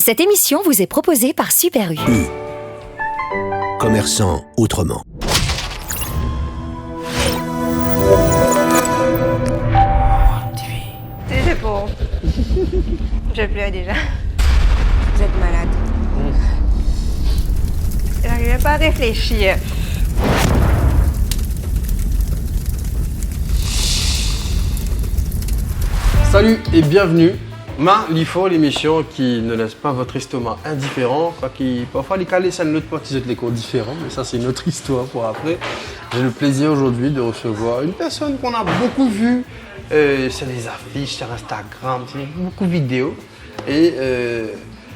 Cette émission vous est proposée par Super U. Commerçant autrement. C'est bon. Je pleure déjà. Vous êtes malade. Je n'arrivais pas à réfléchir. Salut et bienvenue. L'IFO, l'émission qui ne laisse pas votre estomac indifférent, parfois les calés, ça ne note pas qu'ils ont les cours différents, mais ça c'est une autre histoire pour après. J'ai le plaisir aujourd'hui de recevoir une personne qu'on a beaucoup vue sur les affiches, sur Instagram, sur beaucoup de vidéos. Et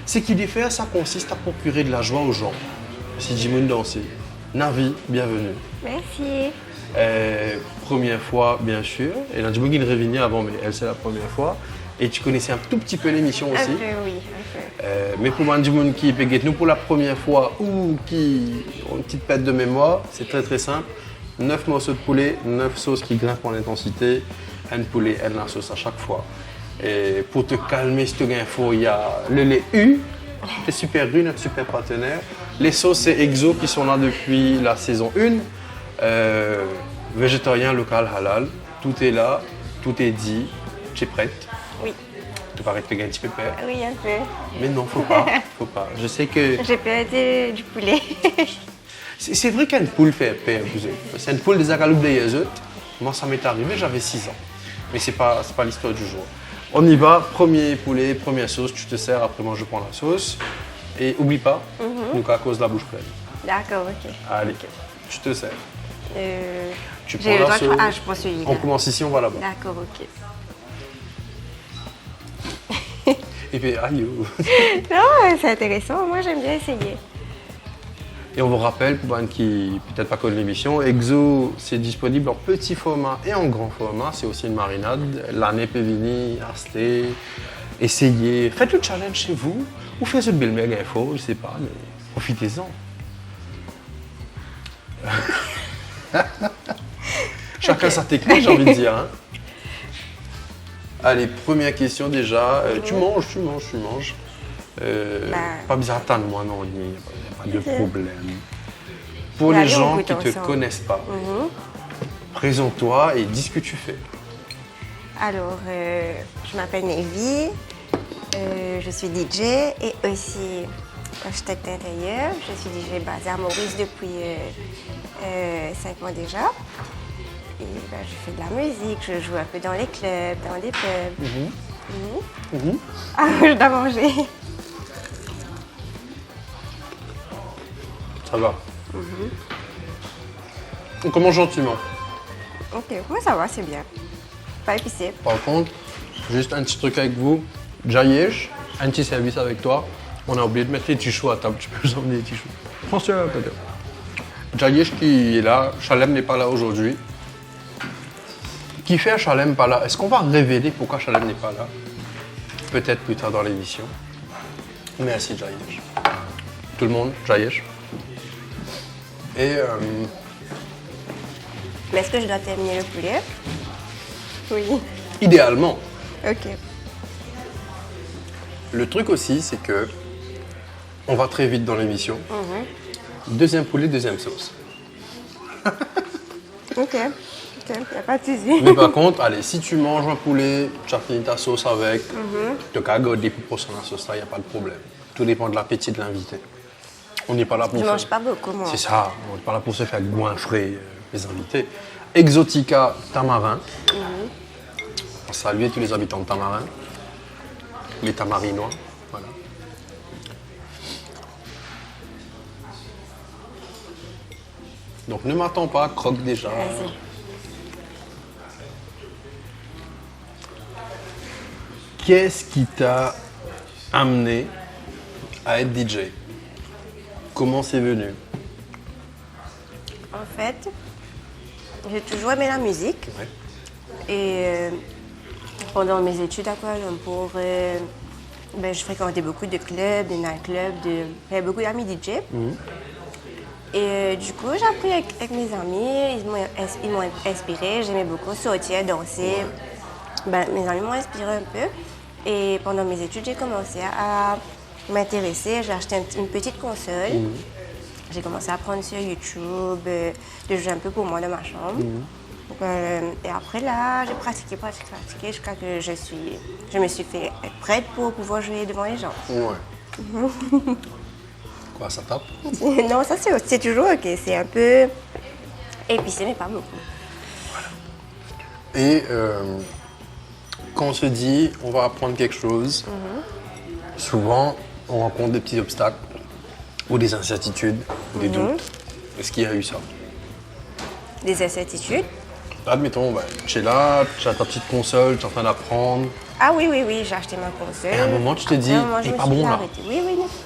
ce qu'il y fait, ça consiste à procurer de la joie aux gens. C'est Jimoun Dansé. Navi, bienvenue. Merci. Première fois, bien sûr. Et là, Jimoun, il revenait avant, mais elle, c'est la première fois. Et tu connaissais un tout petit peu l'émission aussi. Un peu, oui, un peu. Mais pour moi, Jimoun qui est nous pour la première fois ou qui ont une petite perte de mémoire, c'est très très simple. 9 morceaux de poulet, 9 sauces qui grimpent en intensité, un poulet, la sauce à chaque fois. Et pour te calmer, si tu as info, il y a le lait U, c'est Super U, notre super partenaire. Les sauces, c'est Exo qui sont là depuis la saison 1. Végétarien, local, halal, tout est là, tout est dit, tu es prête? Oui. Tu paraît que tu as un petit peu peur. Oui, un peu. Mais non, faut pas. Je sais que... J'ai perdu du poulet. C'est vrai qu'une poule fait peur. C'est une poule des Agaloubes des autres. Moi, ça m'est arrivé, j'avais 6 ans. Mais c'est pas l'histoire du jour. On y va, premier poulet, première sauce, tu te sers, après moi je prends la sauce. Et oublie pas, nous à cause de la bouche pleine. D'accord, ok. Allez, tu te sers. Tu J'ai prends le droit la sauce. je prends celui-là. On commence ici, on va là-bas. D'accord, ok. Et puis, aïe. Non, c'est intéressant. Moi, j'aime bien essayer. Et on vous rappelle, pour ceux qui peut-être pas connaissent l'émission, Exo, c'est disponible en petit format et en grand format. C'est aussi une marinade. L'année peut venir, acheter, essayez. Faites le challenge chez vous ou faites le Bilberg Info, je sais pas, mais profitez-en. Chacun sa technique, j'ai envie de dire. Hein. Allez, première question déjà. Tu manges. Pas bizarre de moi, non, il n'y a pas de problème. Pour les gens qui ne te connaissent pas, présente-toi et dis ce que tu fais. Alors, je m'appelle Nevi, je suis DJ et aussi architecte d'intérieur. Je suis DJ basée à Maurice depuis 5 mois déjà. Et je fais de la musique, je joue un peu dans les clubs, dans des pubs. Ah, je dois manger. Ça va. On commence gentiment. Ok, moi ça va, c'est bien. Pas épicé. Par contre, juste un petit truc avec vous. Jayesh, un petit service avec toi. On a oublié de mettre les tichous à table. Tu peux nous emmener les tichous. François, peut-être. Jayesh qui est là. Chalem n'est pas là aujourd'hui. Qui fait Chalem pas là? Est-ce qu'on va révéler pourquoi Chalem n'est pas là? Peut-être plus tard dans l'émission. Merci Jayesh. Tout le monde, Jayesh. Et Mais est-ce que je dois terminer le poulet? Oui. idéalement, Ok. le truc aussi, c'est que on va très vite dans l'émission. Deuxième poulet, deuxième sauce. Ok, il n'y a pas de souci. Mais par contre, allez, si tu manges un poulet, tu as fini ta sauce avec, tu as garder pour la sauce là, il n'y a pas de problème. Tout dépend de l'appétit de l'invité. On n'est pas là pour Je mange pas beaucoup, moi. C'est ça, on n'est pas là pour se faire goinfrer les invités. Exotica Tamarin. On salue tous les habitants de Tamarin. Les Tamarinois, voilà. Donc ne m'attends pas, croque déjà. Vas-y. Qu'est-ce qui t'a amené à être DJ? Comment c'est venu? En fait, j'ai toujours aimé la musique. Ouais. Et pendant mes études à Kuala Lumpur, je fréquentais beaucoup de clubs, de nightclubs, j'avais beaucoup d'amis DJ. Et du coup, j'ai appris avec mes amis, ils m'ont inspiré, j'aimais beaucoup sortir, danser. Mes amis m'ont inspiré un peu. Et pendant mes études, j'ai commencé à m'intéresser. J'ai acheté une petite console. J'ai commencé à apprendre sur YouTube, de jouer un peu pour moi dans ma chambre. Et après là, j'ai pratiqué jusqu'à que je me suis fait être prête pour pouvoir jouer devant les gens. Ouais. Quoi, ça tape? Non, ça c'est toujours ok. C'est un peu épicé, mais pas beaucoup. Et quand on se dit on va apprendre quelque chose, souvent on rencontre des petits obstacles ou des incertitudes ou des doutes. Est-ce qu'il y a eu ça? Des incertitudes. Admettons, tu es là, tu as ta petite console, tu es en train d'apprendre. Ah oui, j'ai acheté ma console. Et à un moment, tu te dis, c'est pas bon là. arrêtée. Oui.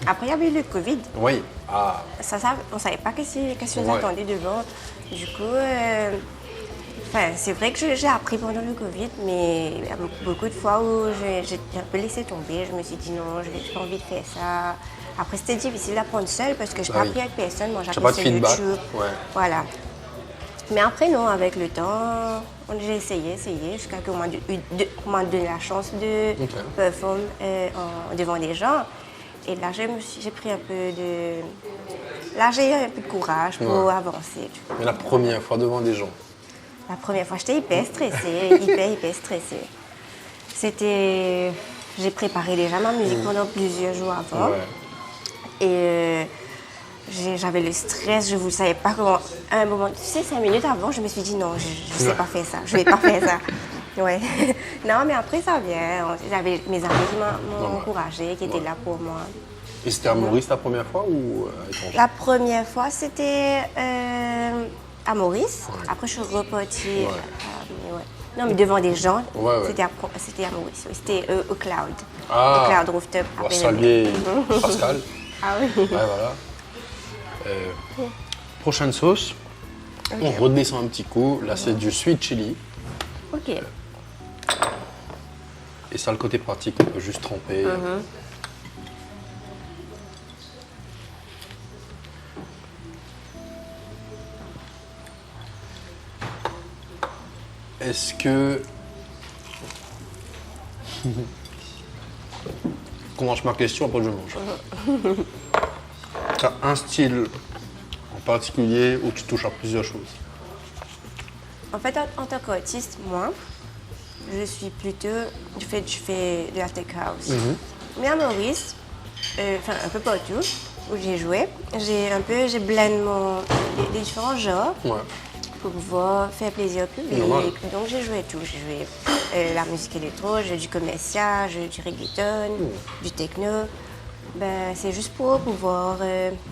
Après, il y avait eu le Covid. Oui. Ah. On ne savait pas qu'est-ce qui nous attendait devant. Du coup, c'est vrai que j'ai appris pendant le Covid, mais il y a beaucoup de fois où j'ai un peu laissé tomber. Je me suis dit non, je n'ai pas envie de faire ça. Après, c'était difficile d'apprendre seule parce que je n'ai pas appris avec personne. Moi, j'ai appris sur YouTube. Ouais. Voilà. Mais après, non, avec le temps, j'ai essayé, jusqu'à ce qu'on m'a donné la chance de performer devant des gens. Et là, j'ai pris un peu de... Là, j'ai eu un peu de courage pour avancer. Mais la première fois devant des gens? La première fois, j'étais hyper stressée, hyper stressée. J'ai préparé déjà ma musique pendant plusieurs jours avant. Ouais. Et j'avais le stress, je ne savais pas comment... À un moment, 5 minutes avant, je me suis dit non, je ne sais pas faire ça, je ne vais pas faire ça. Ouais. Non, mais après, ça vient. J'avais mes amis qui m'ont encouragée, qui étaient là pour moi. Et c'était à Maurice la première fois ou à l'étranger? La première fois, c'était à Maurice. Après, je suis repartie. Non, mais devant des gens, c'était à Maurice. C'était au Cloud. Au Cloud Rooftop. On va saluer Pascal. Ah oui. Ouais, voilà. Prochaine sauce, on redescend un petit coup. Là, c'est du sweet chili. Ok. Et ça, le côté pratique, on peut juste tremper. Est-ce que... Comment je ma question, après je mange. Tu as un style en particulier où tu touches à plusieurs choses? En fait, en tant qu'artiste, moi, je suis plutôt... Je fais de la tech house. Mais à Maurice, un peu partout où j'ai joué, j'ai blend des différents genres pour pouvoir faire plaisir au public. Donc j'ai joué tout. J'ai joué la musique électro, j'ai joué du commercial, j'ai joué du reggaeton, du techno. C'est juste pour pouvoir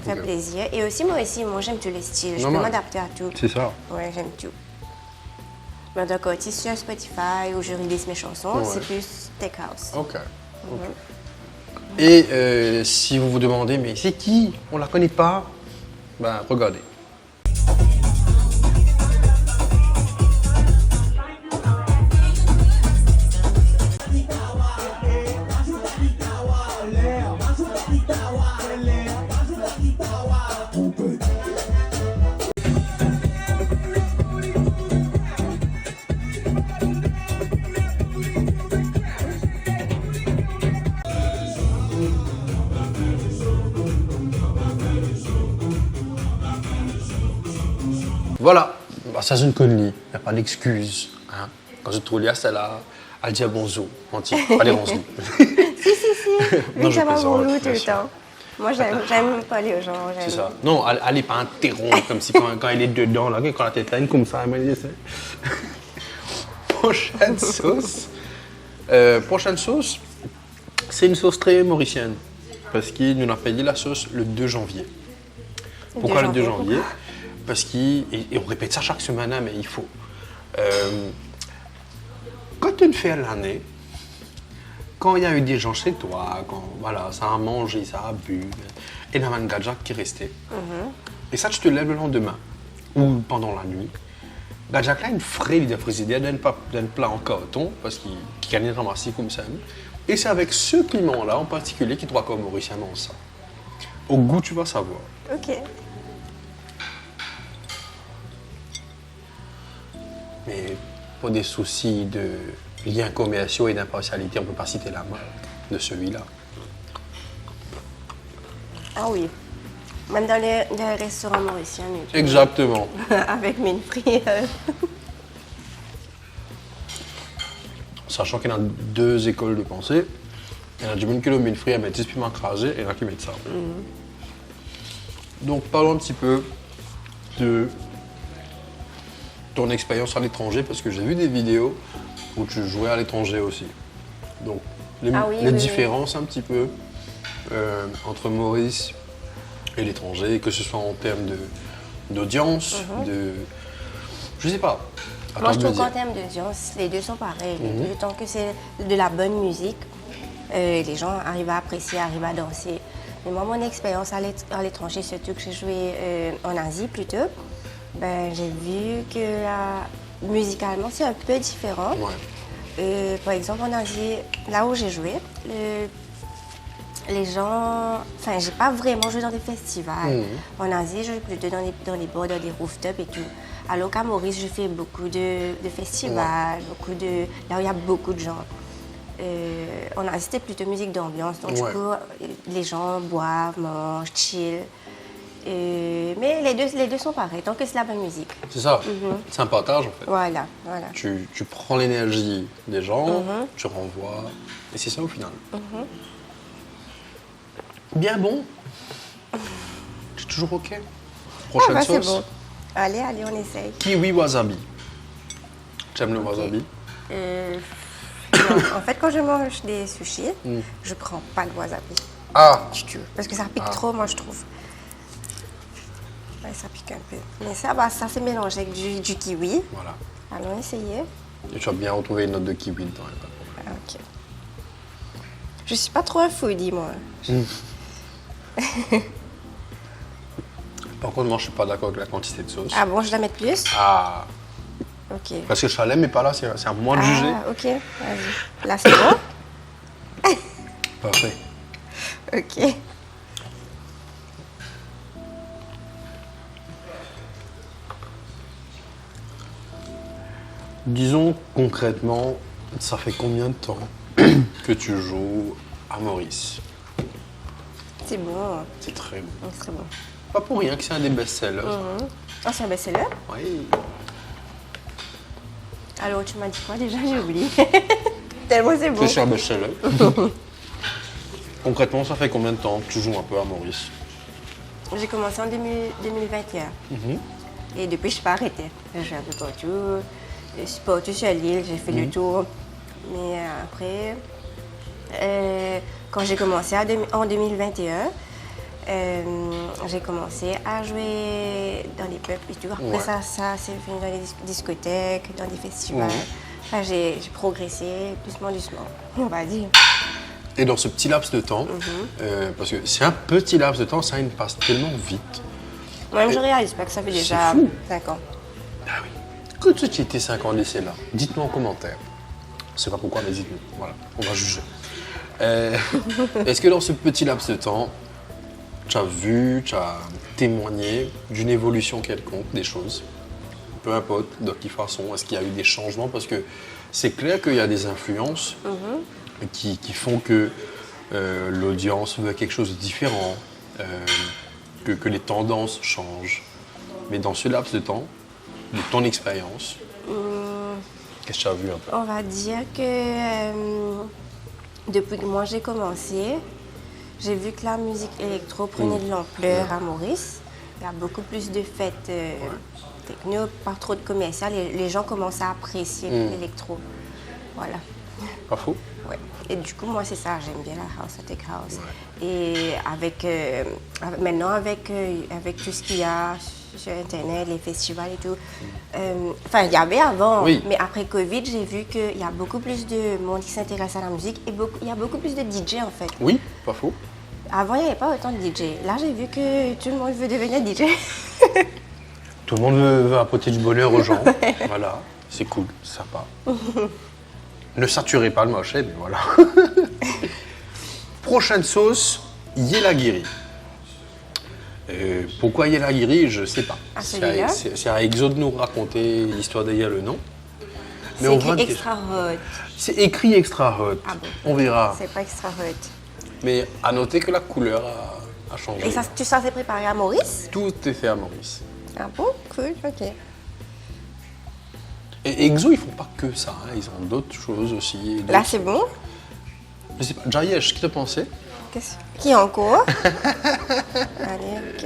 faire plaisir. Et aussi, moi j'aime tous les styles. Je peux m'adapter à tout. C'est ça. Ouais, j'aime tout. Mais donc, artiste sur Spotify où je release mes chansons, c'est plus tech house. Ok. Et si vous vous demandez, mais c'est qui? On la connaît pas? Regardez. Voilà, ça c'est une connerie, il n'y a pas d'excuse. Hein. Quand je trouve là, c'est là, elle dit bonjour, menti, allez, on se dit. Si. Non, je ça va plaisante, bonjour tout bien le sûr. temps. Moi, j'aime parler aux gens. C'est ça. Non, allez pas interrompre comme si quand elle est dedans, là, quand la tête là, comme ça, elle m'a dit, Prochaine sauce. Prochaine sauce, c'est une sauce très mauricienne. Parce qu'il nous a payé la sauce le 2 janvier. Pourquoi le 2 janvier? Parce et on répète ça chaque semaine, mais il faut. Quand tu fais l'année, quand il y a eu des gens chez toi, quand ça a mangé, ça a bu, et il y a un gadget qui restait. Et ça, tu te lèves le lendemain, ou pendant la nuit. Gadget là, une fraise, il a frisé d'un plat en carton, parce qu'il gagnait ramasser comme ça. Et c'est avec ce piment-là en particulier qui doit comme mauricien mange ça. Au goût, tu vas savoir. Ok. Mais pour des soucis de liens commerciaux et d'impartialité, on ne peut pas citer la marque de celui-là. Ah oui. Même dans les restaurants mauriciens. et tout. Exactement. Avec mine frite. Sachant qu'il y en a deux écoles de pensée. Il y en a du monde qui le mille frit à mettre 10 piments écrasés et il y en a qui mettent ça. Donc parlons un petit peu de ton expérience à l'étranger parce que j'ai vu des vidéos où tu jouais à l'étranger aussi. Donc les, Ah oui, les oui, différences un petit peu entre Maurice et l'étranger, que ce soit en termes d'audience, de... Je sais pas. À Moi, toi je de me trouve qu'en dire. termes d'audience, les deux sont pareils. Tant que c'est de la bonne musique, les gens arrivent à apprécier, arrivent à danser. Mais moi, mon expérience à l'étranger, surtout que j'ai joué en Asie plutôt, ben, j'ai vu que musicalement, c'est un peu différent. Ouais. Par exemple, en Asie, là où j'ai joué, les gens... Enfin, j'ai pas vraiment joué dans des festivals. En Asie, je joue plutôt dans les bars, dans des rooftops et tout. Alors qu'à Maurice, je fais beaucoup de festivals, là où il y a beaucoup de gens. En Asie, c'était plutôt musique d'ambiance. Donc, du coup, les gens boivent, mangent, chill. Mais les deux sont pareils, tant que c'est la bonne musique. C'est ça. C'est un partage en fait. Voilà. Tu prends l'énergie des gens, tu renvoies, et c'est ça au final. Bien bon. C'est toujours ok. Prochaine Ah bah, c'est sauce. bon. Allez, on essaye. Kiwi wasabi. Tu aimes le wasabi? Non, en fait, quand je mange des sushis, je prends pas de wasabi. Ah, Du tout. Parce que ça pique trop, moi, je trouve. Ouais, ça pique un peu. Mais ça, bah, ça s'est mélangé avec du kiwi. voilà. Allons essayer. Et tu vas bien retrouver une note de kiwi dedans. Ah, ok. Je suis pas trop un foodie, moi. Par contre, moi, je suis pas d'accord avec la quantité de sauce. Ah bon, je dois mettre plus? Ah, Ok. parce que Chalem n'est pas là, c'est à moi de juger. Ah, ok. Vas-y. Là, c'est bon? Parfait. Ok. Disons concrètement, ça fait combien de temps que tu joues à Maurice? C'est bon. C'est très bon. C'est très bon. Pas pour rien que c'est un des best-sellers. Ah, c'est un best-seller? Oui. Alors, tu m'as dit quoi déjà? J'ai oublié. Tellement c'est bon. C'est un best-seller. Concrètement, ça fait combien de temps que tu joues un peu à Maurice? J'ai commencé en 2021. Et depuis, je n'ai pas arrêté. Je joue un peu partout. Je suis partout sur l'île, j'ai fait le tour. Mais après, quand j'ai commencé en 2021, j'ai commencé à jouer dans les pubs et tout. Après ça c'est venu dans les discothèques, dans des festivals. Enfin, j'ai progressé doucement, on va dire. Et dans ce petit laps de temps, parce que c'est un petit laps de temps, ça il passe tellement vite. Moi-même, je réalise pas que ça fait déjà fou. 5 ans. Ah oui. Que tu étais 5 ans lycée là, dites-nous en commentaire. Je sais pas pourquoi, mais dites-nous. Voilà, on va juger. Est-ce que dans ce petit laps de temps, tu as vu, tu as témoigné d'une évolution quelconque des choses? Peu importe de quelle façon, est-ce qu'il y a eu des changements? Parce que c'est clair qu'il y a des influences qui font que l'audience veut quelque chose de différent, que les tendances changent. Mais dans ce laps de temps, de ton expérience, qu'est-ce que tu as vu un peu? On va dire que depuis que moi j'ai commencé, j'ai vu que la musique électro prenait de l'ampleur à Maurice. Il y a beaucoup plus de fêtes techno, pas trop de commercial. Et les gens commencent à apprécier l'électro. Voilà. Pas faux? Ouais. Et du coup, moi, c'est ça. J'aime bien la house, la tech house. Et maintenant, avec tout ce qu'il y a sur Internet, les festivals et tout, enfin, il y avait avant, mais après Covid, j'ai vu qu'il y a beaucoup plus de monde qui s'intéresse à la musique et il y a beaucoup plus de DJ, en fait. Oui, pas faux. Avant, il n'y avait pas autant de DJ. Là, j'ai vu que tout le monde veut devenir DJ. Tout le monde veut apporter du bonheur aux gens. Voilà, c'est cool, c'est sympa. Ne saturez pas le marché, mais voilà. Prochaine sauce, Yelagiri. Pourquoi Yelagiri, je ne sais pas. Ah, celui-là? C'est à Exo de nous raconter l'histoire derrière le nom. C'est écrit extra hot. C'est écrit extra hot. Ah bon? On verra. C'est pas extra hot. Mais à noter que la couleur a changé. Et ça, ça s'est préparé à Maurice? Tout est fait à Maurice. Ah bon? Cool, ok. Et Exo, ils font pas que ça, hein. Ils ont d'autres choses aussi. Là, c'est bon? Je sais pas, Jayesh, qui te pensait? Qui est en cours? Allez, ok.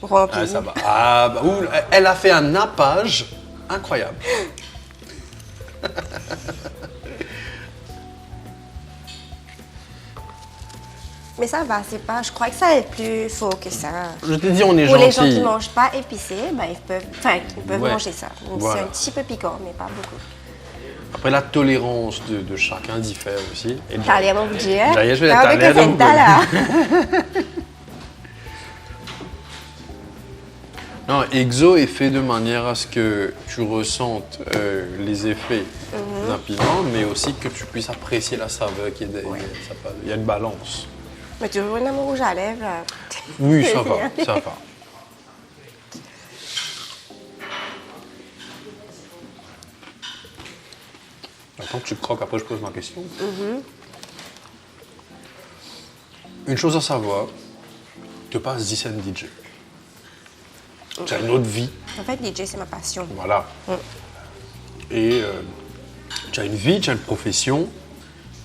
Rempli. Ah, ça va. Ah, bah, ouh, elle a fait un nappage incroyable. Mais ça va, c'est pas. Je crois que ça est plus fort que ça. Je t'ai dit, on est Pour gentil. les gens qui mangent pas épicé, ben, ils peuvent Ouais. manger ça. Donc, Voilà. c'est un petit peu piquant, mais pas beaucoup. Après, la tolérance de chacun diffère aussi. Et T'as l'air mon budget? Jayesh, elle Ah, a mais l'air que de c'est vous là. Non, Exo est fait de manière à ce que tu ressentes les effets d'un piment, mais aussi que tu puisses apprécier la saveur qui est derrière. Il y a une balance. Mais toujours une amour rouge à lèvres. Là. Oui, ça va, ça va. Attends que tu croques, après je pose ma question. Une chose à savoir, tu passes 10 cents DJ. Tu as une autre vie, En fait, DJ, c'est ma passion. voilà. Et tu as une vie, tu as une profession.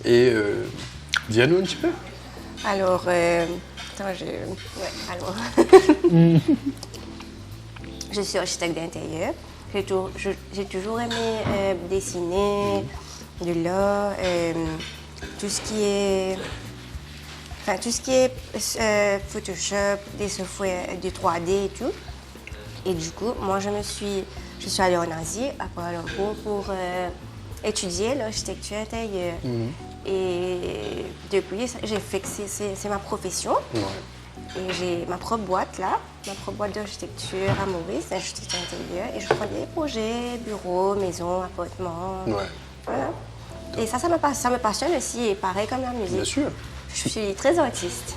Et dis-nous un petit peu. Alors, attends, ouais, alors. Je suis architecte d'intérieur. J'ai toujours aimé dessiner, de l'art, tout ce qui est. Enfin, tout ce qui est Photoshop, des softwares de 3D et tout. Et du coup, moi, je suis allée en Asie, à Kuala Lumpur, pour étudier l'architecture intérieure. Et depuis, j'ai fait que c'est ma profession. Ouais. Et j'ai ma propre boîte là, ma propre boîte d'architecture à Maurice, d'architecture intérieure. Et je prends des projets, bureaux, maisons, appartements. Ouais. Voilà. Et ça me passionne aussi, et pareil comme la musique. Bien sûr. Je suis très artiste.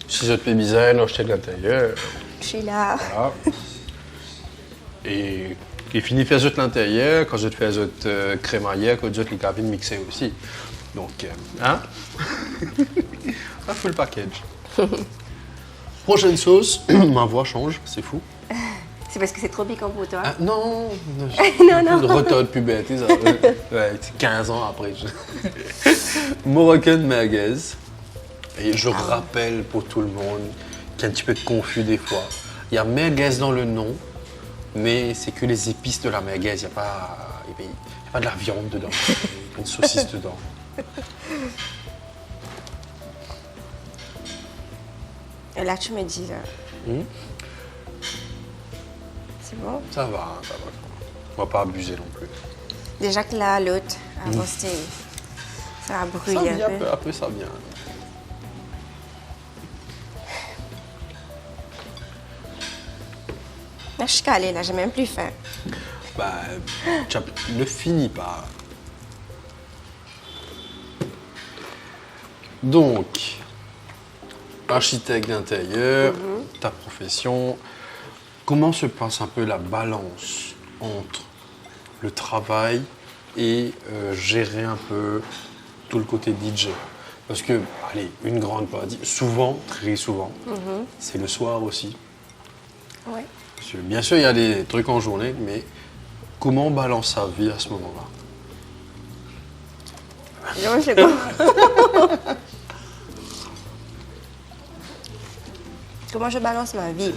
Si ça te fait bizarre, non, je t'ai de l'intérieur. Je suis là. Voilà. Et fini faire de l'intérieur, quand je te fais de crémaillère, quand je te les cabines mixées aussi. Donc, hein? Un full package. Prochaine sauce, ma voix change, c'est fou. C'est parce que c'est trop piquant pour toi. Ah, non, Non. Une retard de puberté, ça. Ouais, 15 ans après. Moroccan merguez. Et je rappelle pour tout le monde qu'il y a un petit peu de confus des fois. Il y a merguez dans le nom, mais c'est que les épices de la merguez. Il n'y a pas de la viande dedans. Il y a une saucisse dedans. Et là, tu me dis, là. C'est bon? Ça va, ça va. On va pas abuser non plus. Déjà que là, l'autre, avant, c'était. Ça a Ça brûlé vient un peu. peu à peu, ça vient. Là, je suis calée, là, j'ai même plus faim. Bah, ne finis pas. Donc, architecte d'intérieur, ta profession, comment se passe un peu la balance entre le travail et gérer un peu tout le côté DJ? Parce que, allez, une grande partie, souvent, très souvent, c'est le soir aussi. Ouais. Parce que, bien sûr, il y a des trucs en journée, mais comment on balance sa vie à ce moment-là? Je sais pas. Comment je balance ma vie?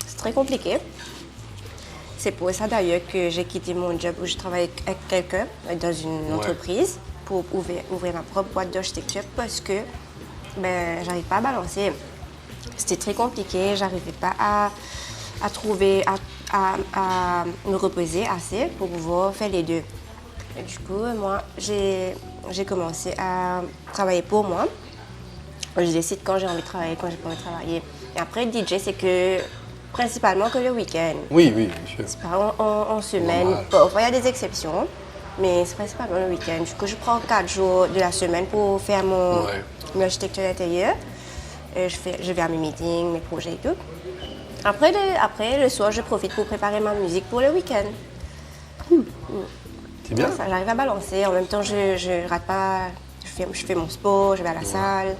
C'est très compliqué. C'est pour ça d'ailleurs que j'ai quitté mon job où je travaille avec quelqu'un dans une entreprise pour ouvrir ma propre boîte d'architecture parce que ben, j'arrive pas à balancer. C'était très compliqué, j'arrivais pas à trouver, à me reposer assez pour pouvoir faire les deux. Et du coup, moi, j'ai commencé à travailler pour moi. Je décide quand j'ai envie de travailler, quand j'ai pas envie de travailler. Et après, DJ, c'est que principalement que le week-end. Oui, oui, bien sûr. C'est pas en semaine. Normal. Parfois, il y a des exceptions, mais c'est principalement le week-end. Du coup, je prends 4 jours de la semaine pour faire mon architecture d'intérieur. Je vais à mes meetings, mes projets et tout. Après, le soir, je profite pour préparer ma musique pour le week-end. C'est bien. Ça, j'arrive à balancer. En même temps, je rate pas. Je fais mon sport, je vais à la salle.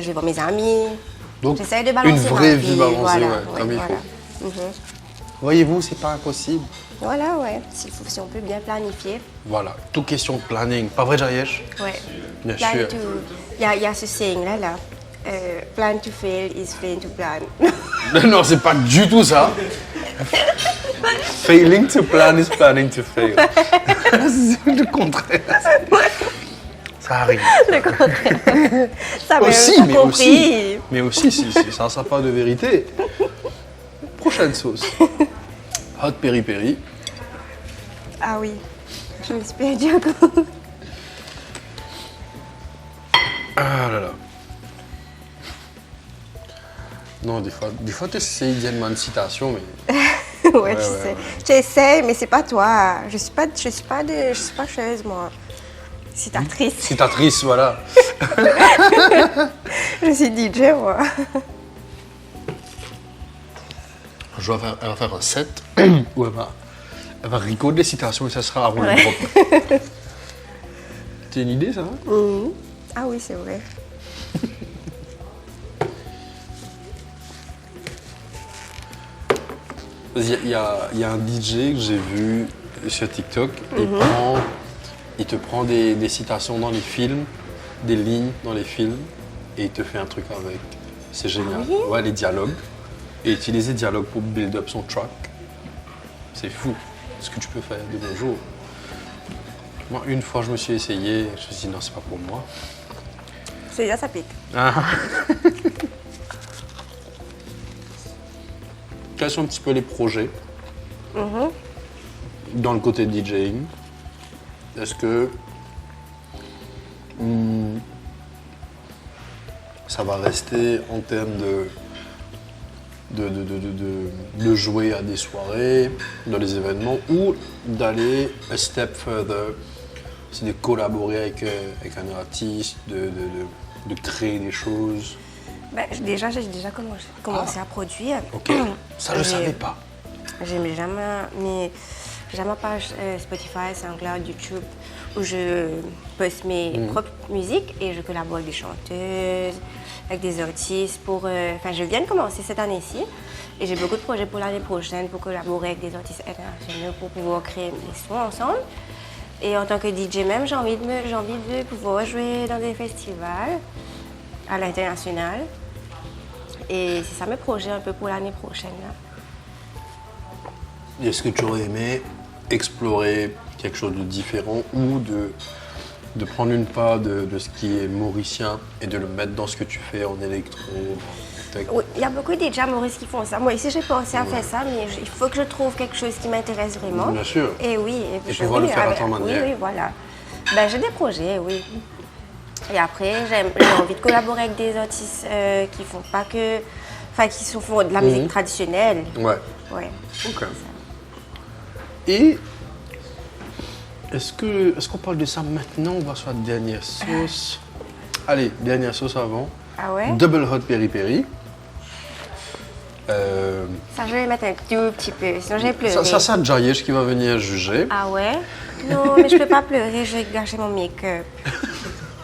je vais voir mes amis. Donc, J'essaie de balancer une vraie ma vie balancée, voilà, ouais, comme il voilà. faut. Voyez-vous, c'est pas impossible. Voilà, ouais. Si on peut bien planifier. Voilà, toute question de planning. Pas vrai, Jayesh? Ouais. Bien Plan sûr. Il y a ce saying là. Plan to fail is fail to plan. Non, c'est pas du tout ça. Failing to plan is planning to fail. C'est le contraire. Ça arrive. Le contraire. Ça m'a Aussi, pas mais compris. aussi, si ça n'a pas de vérité. Prochaine sauce. Hot peri peri. Ah oui, je me suis perdue encore. Ah là là. Non, des fois tu essayes de dire une citation, mais... Ouais, je sais. J'essaie, mais c'est pas toi. Je suis pas chanteuse, moi. Citatrice. Citatrice, voilà. Je suis DJ, moi. Elle va faire un set où elle va rigoler les citations et ça sera à rouler Ouais. propre. C'est une idée, ça? Ah oui, c'est vrai. Il y a un DJ que j'ai vu sur TikTok, il te prend des citations dans les films, des lignes dans les films, et il te fait un truc avec. C'est génial. oui? Ouais, les dialogues. Et utiliser les dialogues pour build up son track. C'est fou ce que tu peux faire de nos jours. Moi, une fois, je me suis essayé, je me suis dit non, c'est pas pour moi. Celui-là, ça pique. Quels sont un petit peu les projets dans le côté DJing? Est-ce que ça va rester en termes de jouer à des soirées, dans les événements, ou d'aller a step further, c'est de collaborer avec un artiste, de créer des choses? Ben, j'ai déjà commencé à produire. Ok, ça je savais pas. J'ai jamais ma page Spotify, SoundCloud, YouTube, où je poste mes propres musiques et je collabore avec des chanteuses, avec des artistes. Je viens de commencer cette année-ci et j'ai beaucoup de projets pour l'année prochaine pour collaborer avec des artistes internationaux pour pouvoir créer des sons ensemble. Et en tant que DJ même, j'ai envie de pouvoir jouer dans des festivals à l'international. Et c'est ça mes projets un peu pour l'année prochaine. Là. Est-ce que tu aurais aimé explorer quelque chose de différent ou de prendre une part de ce qui est mauricien et de le mettre dans ce que tu fais en électro, en tech? Oui, il y a beaucoup de DJ Maurice qui font ça. Moi aussi, j'ai pensé à faire ça, mais il faut que je trouve quelque chose qui m'intéresse vraiment. Bien sûr. Et oui. Et pouvoir le faire à ta Oui, manière. oui, voilà. Ben, j'ai des projets, oui. Et après, j'ai envie de collaborer avec des artistes qui font pas que... Enfin, font de la musique traditionnelle. Ouais. Ouais. Ok. Et est-ce qu'on parle de ça maintenant? On va sur la dernière sauce. Allez, dernière sauce avant. Ah ouais? Double hot peri peri. Ça, je vais mettre un tout petit peu, sinon j'ai pleuré. Ça c'est Jayesh qui va venir juger. Ah ouais? Non, mais je peux pas pleurer, je vais gâcher mon make-up.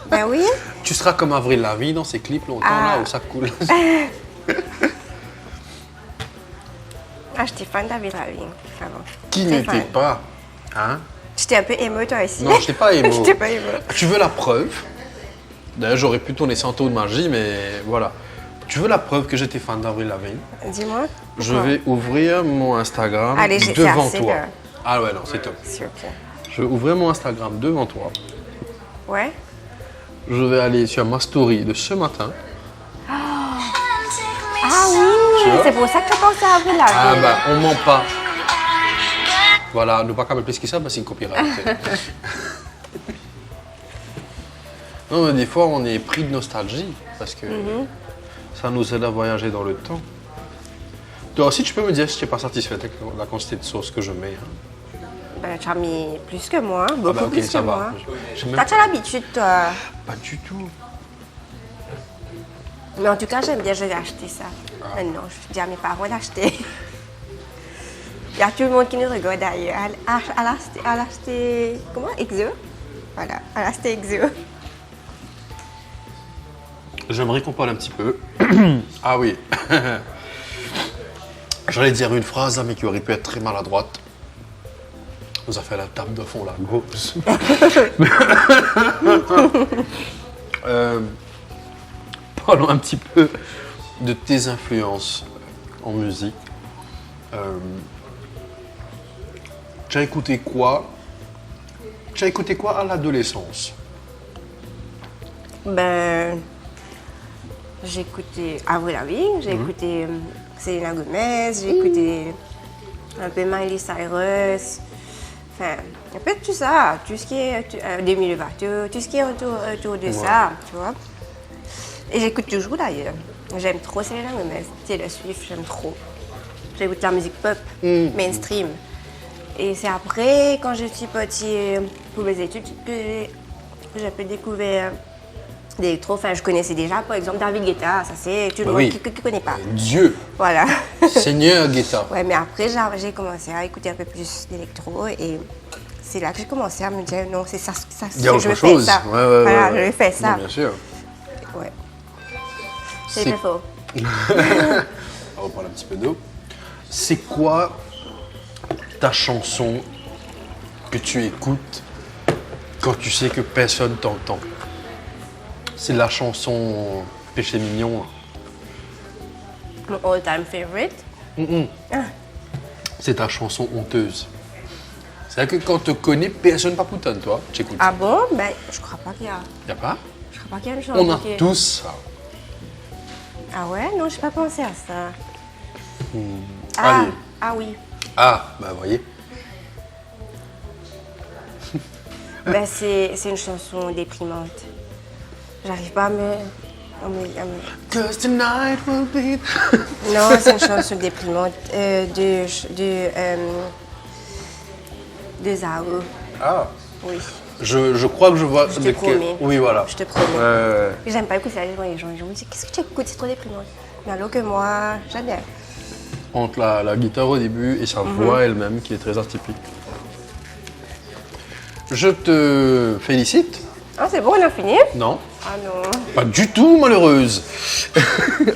Ben oui? Tu seras comme Avril Lavigne dans ces clips longtemps là où ça coule. Ah, j'étais fan d'Avril Lavigne avant. Qui Très n'était fan. pas, hein? J'étais un peu émo, toi aussi. Non, j'étais pas émo. J'étais pas émo. Tu veux la preuve? D'ailleurs, j'aurais pu tourner sans taux de magie, mais voilà. Tu veux la preuve que j'étais fan d'Avril Lavigne? Dis-moi. Je vais ouvrir mon Instagram Allez, c'est devant assez, toi. là. Ah ouais, non, c'est top. C'est ok. Je vais ouvrir mon Instagram devant toi. Ouais? Je vais aller sur ma story de ce matin. Ah oui! Tu vois? C'est pour ça que tu as pensé à Avril Lavigne. Ah bah, on ment pas. Voilà, ne pas qu'à me plus que ça, parce que c'est une copyright. Non, mais des fois, on est pris de nostalgie, parce que ça nous aide à voyager dans le temps. Toi aussi, tu peux me dire si tu n'es pas satisfaite avec la quantité de sauce que je mets. Hein. Ben, tu as mis plus que moi, beaucoup Ah bah, ok, plus ça que va. moi. J'ai même- T'as déjà l'habitude, toi. Pas du tout. Mais en tout cas, j'aime bien, je vais acheter ça. Maintenant, je dis à mes parents d'acheter. Il y a tout le monde qui nous regarde d'ailleurs. À l'acheter. Comment? Exo? Voilà, à l'acheter Exo. j'aimerais qu'on parle un petit peu. Ah oui. J'allais dire une phrase, mais qui aurait pu être très maladroite. On nous a fait la table de fond, la grosse. Parlons un petit peu de tes influences en musique. Tu as écouté quoi? Tu as écouté quoi à l'adolescence? Ben, j'ai écouté Avril Lavigne, j'ai écouté Selena Gomez, j'ai écouté un peu Miley Cyrus, enfin, un peu tout ça, tout ce qui est Demi Lovato, tout ce qui est autour de ça, tu vois. Et j'écoute toujours d'ailleurs. J'aime trop Selena Gomez, Taylor Swift, j'aime trop. J'écoute la musique pop, mainstream. Et c'est après, quand je suis partie pour mes études, que j'ai un peu découvert d'électro. Enfin, je connaissais déjà, par exemple, David Guetta, ça c'est tout le monde qui ne connaît pas. Dieu! Voilà. Seigneur Guetta. Ouais, mais après, j'ai commencé à écouter un peu plus d'électro et c'est là que j'ai commencé à me dire non, c'est ça, Il y a je autre veux chose. faire ça. Ouais, Voilà, je vais faire ça. Non, bien sûr. Ouais. C'est très fort. On va prendre un petit peu d'eau. C'est quoi ta chanson que tu écoutes quand tu sais que personne t'entend? C'est la chanson Péché Mignon. Mon all-time favorite. C'est ta chanson honteuse. C'est-à-dire que quand tu te connais, personne ne papoutonne, toi. Tu écoutes. Ah bon? Ben, je crois pas qu'il y a. Y a pas? Je crois pas qu'il y a une chanson. On a tous ça. Ah ouais? Non, j'ai pas pensé à ça. Allez. Ah oui. Ah, bah voyez. Ben, c'est une chanson déprimante. J'arrive pas à me... Cause tonight will be... Non, c'est une chanson déprimante de Zao. Ah. Oui, Je crois que je vois... je te promets. Oui, voilà. Je te promets. Ouais. J'aime pas écouter ça les gens. Ils me disent, qu'est-ce que tu écoutes? C'est trop déprimant. Mais alors que moi, j'adore. Entre la guitare au début et sa voix elle-même qui est très atypique. Je te félicite. Ah, c'est bon, on a fini? Non, Ah non. pas du tout malheureuse.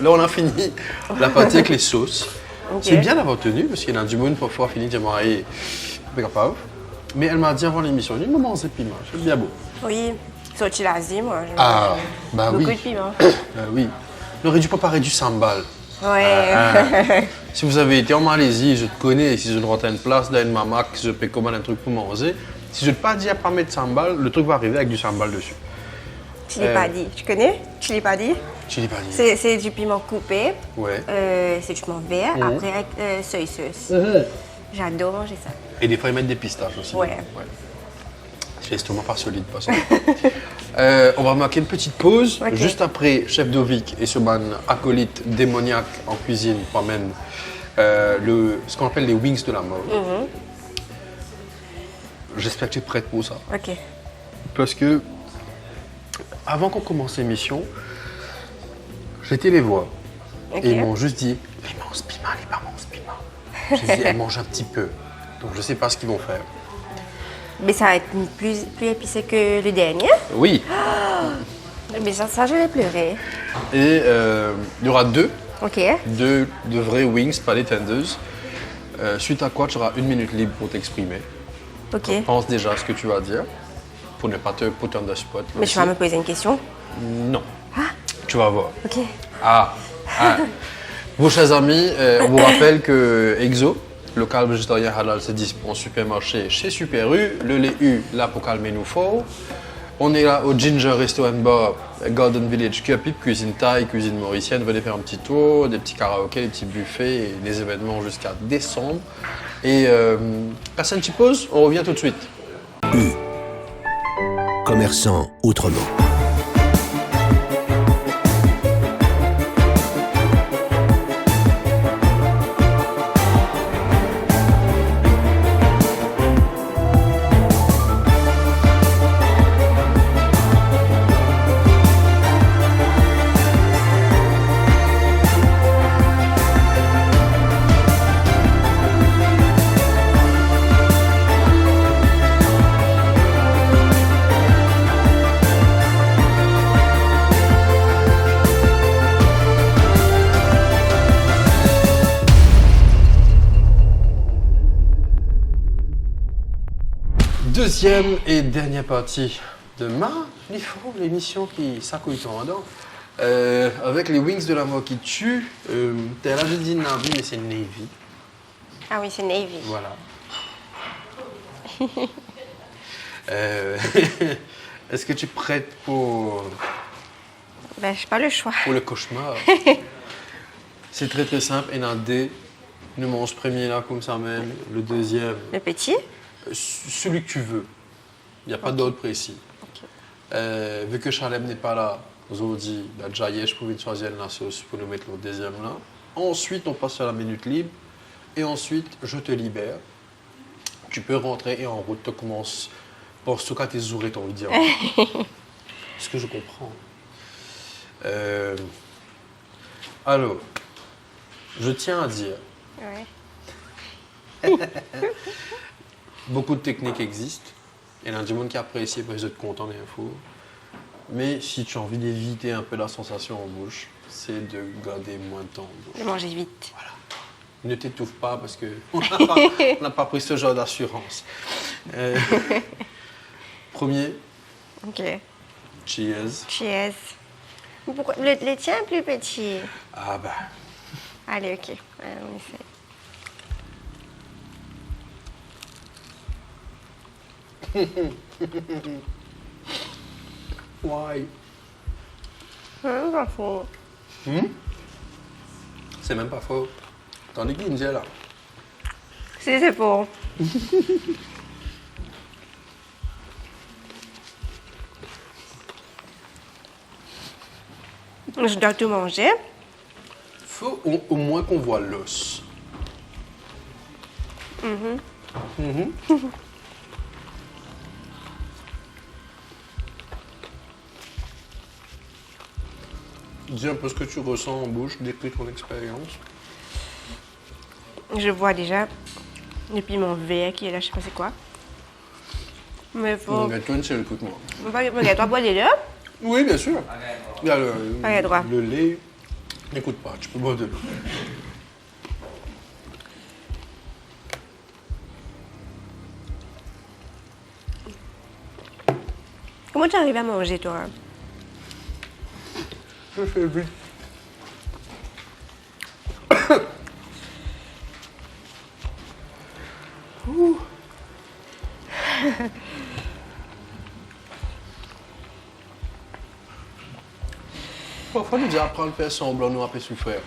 Là, on a fini la pâté avec les sauces. Ok. C'est bien d'avoir tenu parce qu'il y en a du monde parfois fini de dire moi, pas capable. Mais elle m'a dit avant l'émission, j'ai dit maman, c'est piment, c'est bien beau. Oui, sur Chilazi, moi. Ah, bah Beaucoup oui. de piment. Oui. Il aurait dû préparer du sambal. Ouais. Si vous avez été en Malaisie, je te connais, si je ne rentre à une place dans une mamac, je peux commander un truc pour manger. Si je ne te pas dit à pas mettre sambal, le truc va arriver avec du sambal dessus. Chili padi. Tu connais? Chili padi? Chili padi. C'est du piment coupé. Ouais. C'est du piment vert, après avec soy sauce. J'adore manger ça. Et des fois, ils mettent des pistaches aussi. Ouais. J'ai l'estomac pas solide, pas ça. On va marquer une petite pause. Ok. Juste après, Chef Dovic et ce ban acolyte démoniaque en cuisine promènent ce qu'on appelle les wings de la mort. J'espère que tu es prête pour ça. Ok. Parce que, avant qu'on commence l'émission, j'étais les voir. Ok. Et ils m'ont juste dit, les mange piment, les mange piment. J'ai dit, elles mangent un petit peu. Donc je ne sais pas ce qu'ils vont faire. Mais ça va être plus épicé que le dernier. Oui. Mais ça je vais pleurer. Et il y aura deux Ok. de vrais wings, pas des tenders. Suite à quoi, tu auras 1 minute libre pour t'exprimer. Ok. Pense déjà à ce que tu vas dire, pour ne pas te put on the spot. Mais tu vas me poser une question. Non. Tu vas voir. Ok. Ah. Vos chers amis, on vous rappelle que Exo, local végétarien halal, c'est disponible en supermarché chez Super U. Le lait U, là pour calmer nous fort. On est là au Ginger Resto and Bar, Garden Village, Cupip, cuisine thaï, cuisine mauricienne. Venez faire un petit tour, des petits karaokés, des petits buffets et des événements jusqu'à décembre. Et personne s'y pose, on revient tout de suite. Commerçant autrement. Deuxième et dernière partie de ma l'émission qui s'accouille en dedans. Avec les wings de la mort qui tuent. T'as là, je dis Navy, mais c'est Navy. Ah oui, c'est Navy. Voilà. Est-ce que tu es prête pour Ben, j'ai pas le choix. le cauchemar? C'est très très simple. Et dans D, nous mange premier là comme ça même. Le deuxième, Le petit? celui que tu veux. Il n'y a pas d'ordre précis. Vu que Chalem n'est pas là, aujourd'hui, je pouvais choisir la sauce pour nous mettre le deuxième là. Ensuite, on passe sur la minute libre. Et ensuite, je te libère. Tu peux rentrer et en route, tu commences. Bon, ce cas, t'es zouré, t'as envie de dire. Ce que je comprends. Alors, je tiens à dire, Ouais. beaucoup de techniques existent. Il y en a du monde qui apprécie parce que être content des infos. Mais si tu as envie d'éviter un peu la sensation en bouche, c'est de garder moins de temps en bouche. De manger vite. Voilà. Ne t'étouffe pas parce qu'on n'a pas pris ce genre d'assurance. Premier, Ok. cheers. Cheers. Pourquoi? Le tien est plus petit. Ah bah, Allez, ok. On essaie. why? Pas faux. C'est même pas faux. Tandis qu'il me là. Si, c'est faux. Je dois tout manger. Faut au moins qu'on voit l'os. Dis un peu ce que tu ressens en bouche, décris ton expérience. Je vois déjà depuis mon verre qui est là, je sais pas c'est quoi. Mais faut. Donc, toi, c'est écoute-moi. Regarde, toi, bois les là. Oui, bien sûr. Il y a Allez, droit. le lait. N'écoute pas, tu peux boire de l'eau. Comment tu arrives à manger, toi? Je fais vite. Ouh. Parfois, nous apprendre à faire semblant, nous appeler souffrir.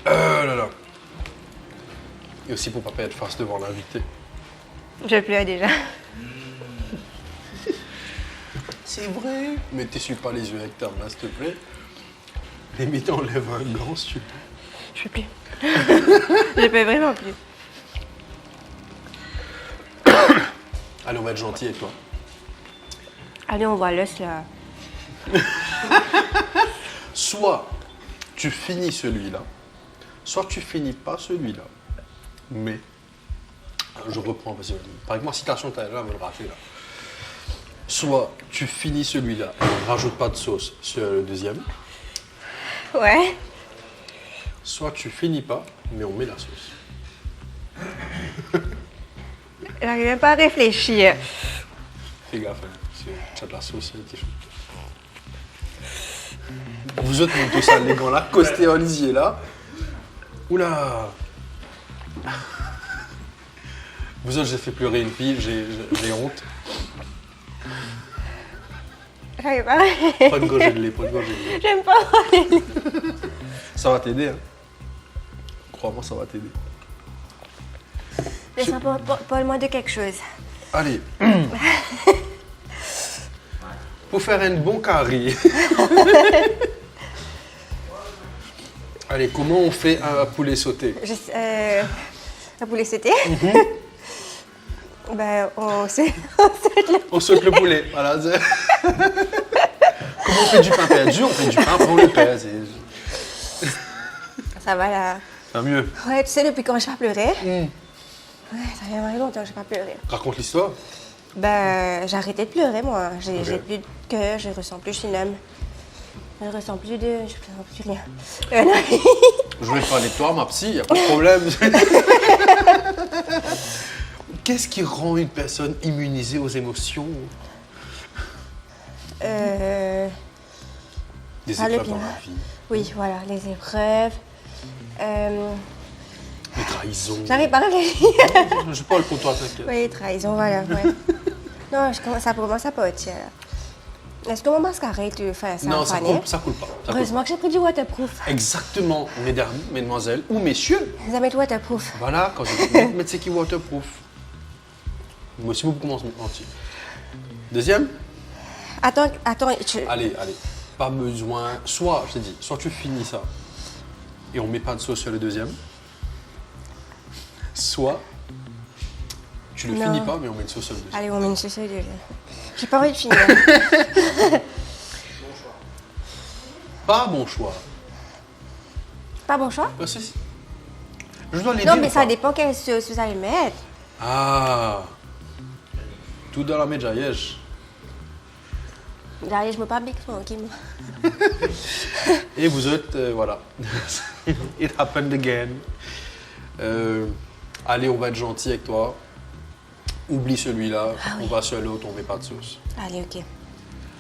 Là là. Et aussi pour ne pas perdre face devant l'invité. Je pleure déjà. C'est vrai. Mais t'essuie pas les yeux avec ta main, s'il te plaît. Limite, enlève un gant si tu veux. Je peux plus. Je peux vraiment plus. Allez, on va être gentil avec toi. Allez, on voit l'os là. Soit tu finis celui-là, soit tu finis pas celui-là. Mais, je reprends parce que, par exemple, ma citation, t'as déjà me le rater là. Soit tu finis celui-là et on ne rajoute pas de sauce sur le deuxième, Ouais. soit tu finis pas, mais on met la sauce. J'arrive même pas à réfléchir. Fais gaffe, hein, parce que tu as de la sauce, c'est chaud. Vous autres, mon ça, les gants là, costé en lisier là. Oula! Vous autres, j'ai fait pleurer une fille, j'ai honte. J'arrive pas. Pas de gorgée de lait, pas de gorgée de lait. J'aime pas. Ça va t'aider, hein. Crois-moi, ça va t'aider. Laisse-moi parle-moi de quelque chose. Allez. Pour faire un bon carré. Allez, comment on fait un poulet sauté? Un poulet sauté. Ben, on On saute le poulet. Voilà. Comment on fait du pain perdu? On fait du pain pour le père. Ça va là. Ça va mieux. Ouais, tu sais, depuis quand j'ai pas pleuré. Ouais, ça fait vraiment longtemps que j'ai pas pleuré. Raconte l'histoire. Ben, j'ai arrêté de pleurer, moi. J'ai Ok. plus de cœur, je ressens plus, je suis numb. Je ressens plus de... Je ressens plus rien. Non. Je vais parler de toi, ma psy, y a pas de problème. Qu'est-ce qui rend une personne immunisée aux émotions? Des Ah, le épreuves dans bien. la vie, Oui, voilà, les épreuves. les trahisons. J'arrive pas à réfléchir. Je parle pour toi, t'inquiète. Oui, trahison, voilà, ouais. Non, ça commence à partir, là. Est-ce que mon mascara, tu fais ça Non, en ça panier? coule, ça coule pas. Ça coule Heureusement que j'ai pris du waterproof. pas. Exactement, mesdames, mesdemoiselles ou messieurs. Vous avez du waterproof. Voilà, quand je mettre c'est qui waterproof. Moi aussi, vous commencez à mentir. Deuxième? Attends, Allez. Pas besoin. Soit, je t'ai dit, soit tu finis ça et on met pas de sauce sur le deuxième. Soit tu le Non. finis pas mais on met une sauce sur le deuxième. Allez, on met une sauce déjà. J'ai pas envie de finir. Pas bon choix. Pas bon choix? Ah, si. Je dois les Non, dire mais ou ça pas? dépend quelle sauce vous allez mettre. Ah. Tout dans la méjaillège. J'arrive, je me parle bien tranquille. Et vous êtes, voilà. It happened again. Allez, on va être gentil avec toi. Oublie celui-là. On va sur l'autre, on met pas de sauce. Allez, ok.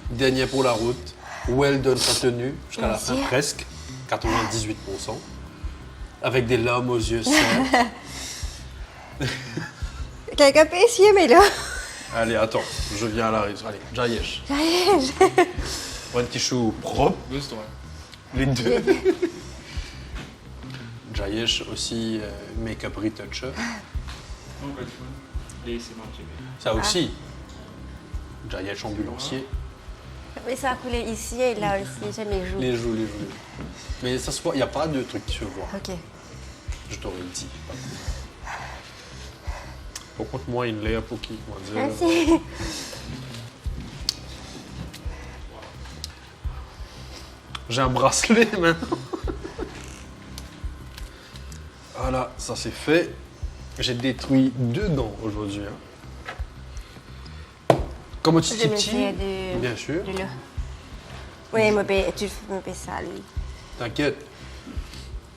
Dernier pour la route. Well done sa tenue. Jusqu'à la fin, Merci. presque. 98%. Avec des larmes aux yeux serres. Quelqu'un peut essayer, mais là. Allez, attends. Je viens à la raison. Allez, jayesh. Un petit chou propre. Les deux. Jayesh aussi, make-up retoucher. Ça aussi. Jayesh ambulancier. Mais ça a coulé ici et là aussi, j'ai mes joues. Les joues. Mais ça se voit, il n'y a pas de truc qui se voit. Ok. Je t'aurais dit. Par contre, moi, une layer pour qui? Merci. J'ai un bracelet maintenant. Voilà, ça c'est fait. J'ai détruit 2 dents aujourd'hui. Comment tu Je me t'y fais de... Bien sûr. de là. Oui, tu me fais ça, lui. T'inquiète.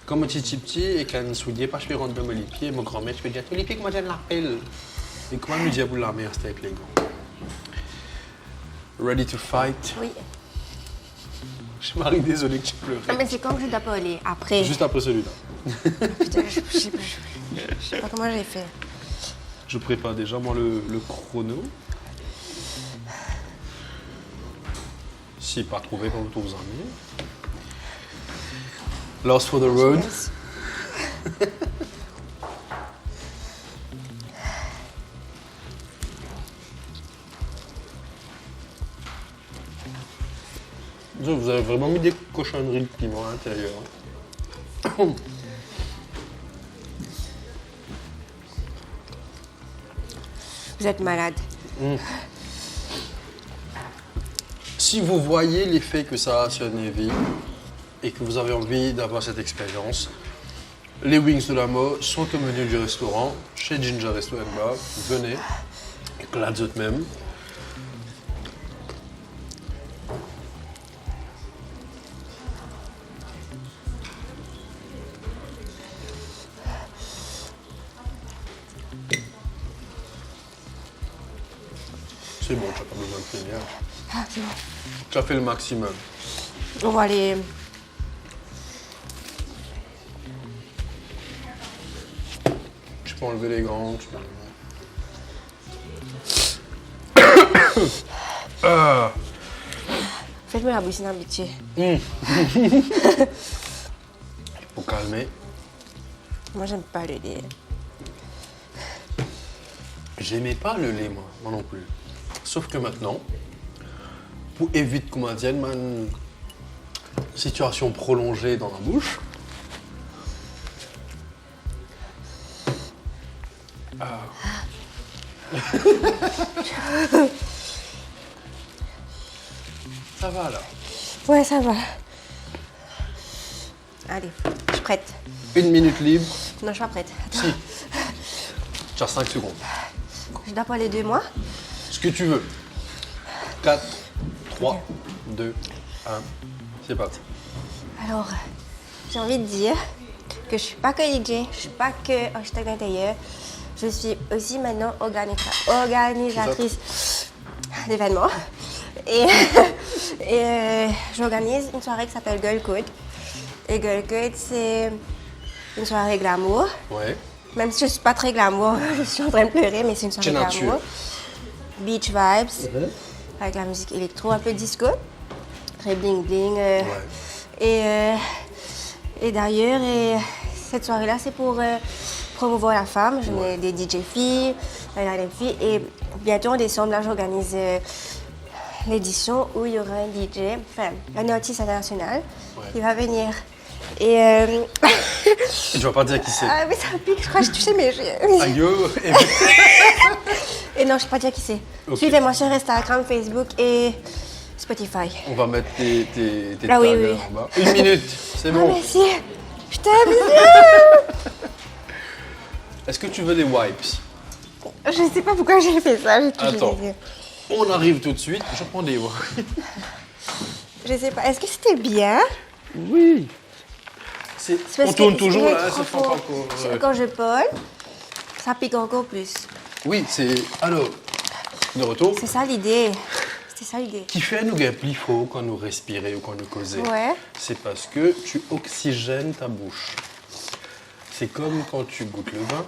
Comme un petit petit et quand je soulier pas je vais rendre dans les pieds, mon grand-mère je vais dire tous les pieds comment je l'appelle. Et comment lui dire pour la mère c'était avec les gants. Ready to fight. Oui. Je Marie, désolé que tu Ah, pleurais. mais c'est quand que je dois parler? Après. Juste après celui-là. Putain, je sais pas comment j'ai fait. Je prépare déjà moi le chrono. Si pas trouvé, pas vous en amener. Lost for the road. Yes. Vous avez vraiment mis des cochonneries de piment à l'intérieur. Vous êtes malade. Si vous voyez l'effet que ça a sur Navy et que vous avez envie d'avoir cette expérience, les wings de la mort sont au menu du restaurant, chez Ginger Resto and Bar. Venez, éclatez même. C'est bon, tu n'as pas besoin de lumière. Ah, c'est bon. Tu as fait le maximum. On va aller. Tu peux enlever les gants, tu peux... Faites-moi la boussine habituée. Pour calmer. Moi, j'aime pas le lait. J'aimais pas le lait, moi non plus. Sauf que maintenant, pour éviter qu'on maintienne une situation prolongée dans la bouche, ça va là. Ouais, ça va. Allez, je suis prête. 1 minute libre. Non, je suis pas prête. Attends. Si. Tu as 5 secondes. Je dois parler de moi. Ce que tu veux. 4, 3, 2, 1. C'est parti. Alors, j'ai envie de dire que je suis pas que DJ, je suis pas que hashtag d'intérieur. je suis aussi maintenant organisatrice d'événements. Et, j'organise une soirée qui s'appelle Girl Code. Et Girl Code, c'est une soirée glamour. Ouais. Même si je ne suis pas très glamour, je suis en train de pleurer, mais c'est une soirée glamour. Beach vibes, avec la musique électro, un peu disco. Très bling bling. Et d'ailleurs, cette soirée-là, c'est pour promouvoir la femme. Je mets des DJ filles, des filles. Et bientôt, en décembre, là, j'organise l'édition où il y aura un DJ, enfin, un artiste international qui va venir. Et Tu vas pas dire qui c'est. Ah, mais ça pique, je crois que je touchais mes yeux. Aïe. Et non, je ne sais pas dire qui c'est. Okay. Suivez-moi sur Instagram, Facebook et Spotify. On va mettre tes Ah, tags oui, oui. en bas. 1 minute, c'est bon. Ah, merci. Putain, mais Est-ce que tu veux des wipes? je ne sais pas pourquoi j'ai fait ça. J'ai touché Attends. les yeux. On arrive tout de suite. Je prends des wipes. Je sais pas. Est-ce que c'était bien? Oui. Parce On tourne que toujours c'est là, trop ça fait fort. pas encore. Quand je parle, ça pique encore plus. Oui, c'est. Alors, de retour. C'est ça l'idée. C'était ça l'idée. Qui fait nous gagner plus fort quand nous respirer ou quand nous causer? Ouais. C'est parce que tu oxygènes ta bouche. C'est comme quand tu goûtes le vin.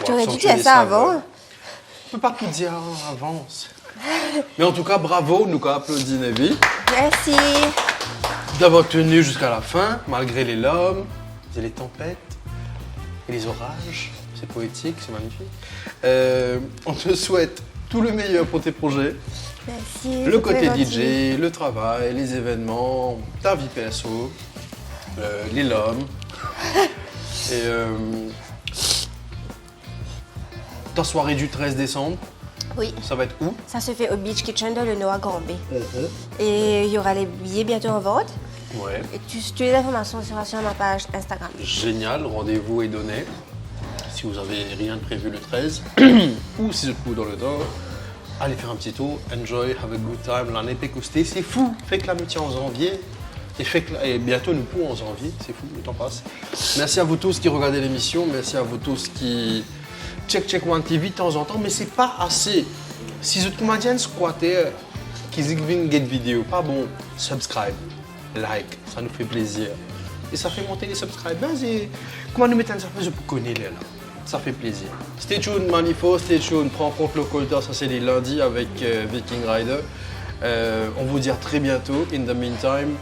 Tu aurais dû dire ça avant. Je peux pas tout dire en avance. Mais en tout cas, bravo, nous applaudissons Nevi Merci. d'avoir tenu jusqu'à la fin, malgré les larmes, et les tempêtes, et les orages. C'est poétique, c'est magnifique. On te souhaite tout le meilleur pour tes projets. Merci. Le c'est côté très gentil. DJ, le travail, les événements, ta vie perso, les larmes. Et ta soirée du 13 décembre, Oui. ça va être où? Ça se fait au Beach Kitchen de Leno à Granby. Et il y aura les billets bientôt en vente. Ouais. Et toutes les informations seront sur ma page Instagram. Génial, rendez-vous est donné. Si vous avez rien de prévu le 13, ou si vous êtes dans le Nord, allez faire un petit tour, enjoy, have a good time, l'année pécoustée, c'est fou. Fait que l'amitié en janvier, et bientôt nous pour en janvier, c'est fou, le temps passe. Merci à vous tous qui regardez l'émission, merci à vous tous qui check One TV de temps en temps, mais c'est pas assez. Si vous êtes squatter, qui viennent get vidéo, pas bon, subscribe, like, ça nous fait plaisir. Et ça fait monter les subscribers. Et comment nous mettons ça fait, je peux connaître là. Ça fait plaisir. Stay tuned, Manifo, stay tuned. Prends en compte le colter, ça c'est les lundis avec Viking Rider. On vous dit à très bientôt. In the meantime,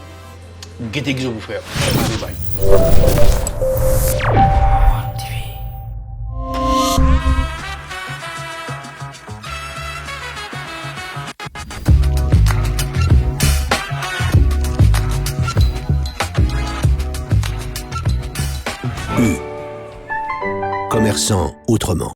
get que je vous faire. Bye bye. Commerçant autrement.